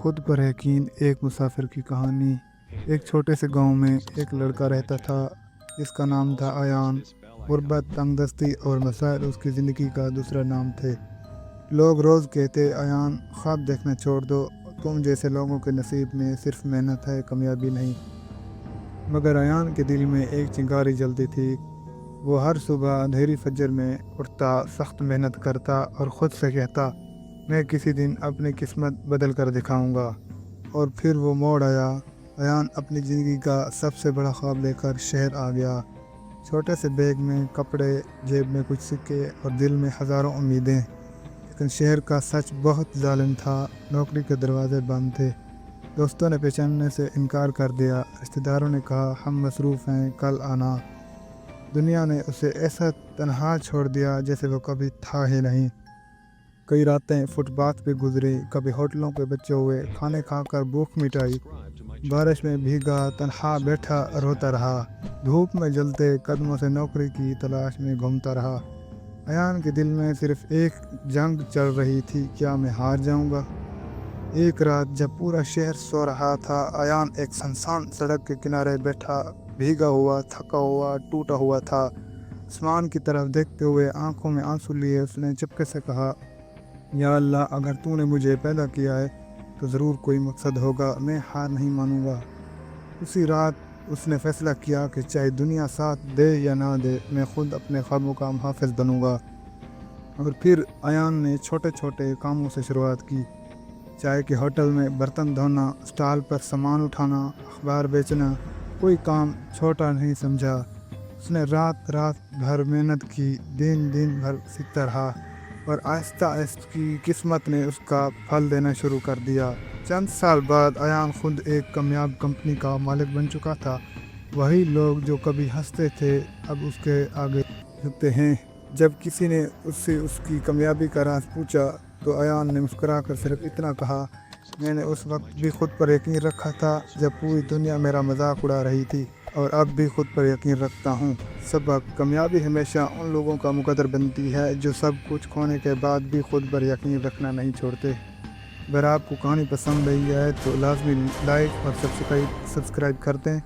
خود پر یقین ایک مسافر کی کہانی۔ ایک چھوٹے سے گاؤں میں ایک لڑکا رہتا تھا جس کا نام تھا ایان۔ غربت، تنگ دستی اور مسائل اس کی زندگی کا دوسرا نام تھے۔ لوگ روز کہتے، ایان خواب دیکھنا چھوڑ دو، تم جیسے لوگوں کے نصیب میں صرف محنت ہے، کامیابی نہیں۔ مگر ایان کے دل میں ایک چنگاری جلتی تھی۔ وہ ہر صبح اندھیری فجر میں اٹھتا، سخت محنت کرتا اور خود سے کہتا، میں کسی دن اپنی قسمت بدل کر دکھاؤں گا۔ اور پھر وہ موڑ آیا۔ ایان اپنی زندگی کا سب سے بڑا خواب لے کر شہر آ گیا۔ چھوٹے سے بیگ میں کپڑے، جیب میں کچھ سکے اور دل میں ہزاروں امیدیں۔ لیکن شہر کا سچ بہت ظالم تھا۔ نوکری کے دروازے بند تھے، دوستوں نے پہچاننے سے انکار کر دیا، رشتہ داروں نے کہا ہم مصروف ہیں، کل آنا۔ دنیا نے اسے ایسا تنہا چھوڑ دیا جیسے وہ کبھی تھا ہی نہیں۔ کئی راتیں فٹ پاتھ پہ گزری، کبھی ہوٹلوں کے بچے ہوئے، کھانے کھا کر بھوک مٹائی۔ بارش میں بھیگا، تنہا بیٹھا روتا رہا، دھوپ میں جلتے قدموں سے نوکری کی تلاش میں گھومتا رہا۔ ایان کے دل میں صرف ایک جنگ چل رہی تھی، کیا میں ہار جاؤں گا؟ ایک رات جب پورا شہر سو رہا تھا، ایان ایک سنسان سڑک کے کنارے بیٹھا، بھیگا ہوا، تھکا ہوا، ٹوٹا ہوا تھا۔ آسمان کی طرف دیکھتے ہوئے آنکھوں میں آنسو لیے اس نے چپکے سے کہا، یا اللہ، اگر تو نے مجھے پیدا کیا ہے تو ضرور کوئی مقصد ہوگا، میں ہار نہیں مانوں گا۔ اسی رات اس نے فیصلہ کیا کہ چاہے دنیا ساتھ دے یا نہ دے، میں خود اپنے خوابوں کا محافظ بنوں گا۔ اور پھر ایان نے چھوٹے چھوٹے کاموں سے شروعات کی۔ چائے کے ہوٹل میں برتن دھونا، اسٹال پر سامان اٹھانا، اخبار بیچنا، کوئی کام چھوٹا نہیں سمجھا۔ اس نے رات بھر محنت کی، دن بھر سیکھتا رہا، اور آہستہ آہستہ کی قسمت نے اس کا پھل دینا شروع کر دیا۔ چند سال بعد ایان خود ایک کامیاب کمپنی کا مالک بن چکا تھا۔ وہی لوگ جو کبھی ہنستے تھے اب اس کے آگے جھکتے ہیں۔ جب کسی نے اس سے اس کی کامیابی کا راز پوچھا تو ایان نے مسکرا کر صرف اتنا کہا، میں نے اس وقت بھی خود پر یقین رکھا تھا جب پوری دنیا میرا مذاق اڑا رہی تھی، اور اب بھی خود پر یقین رکھتا ہوں۔ سبق: کامیابی ہمیشہ ان لوگوں کا مقدر بنتی ہے جو سب کچھ کھونے کے بعد بھی خود پر یقین رکھنا نہیں چھوڑتے۔ اگر آپ کو کہانی پسند آئی ہے تو لازمی لائک اور سبسکرائب کر دیں۔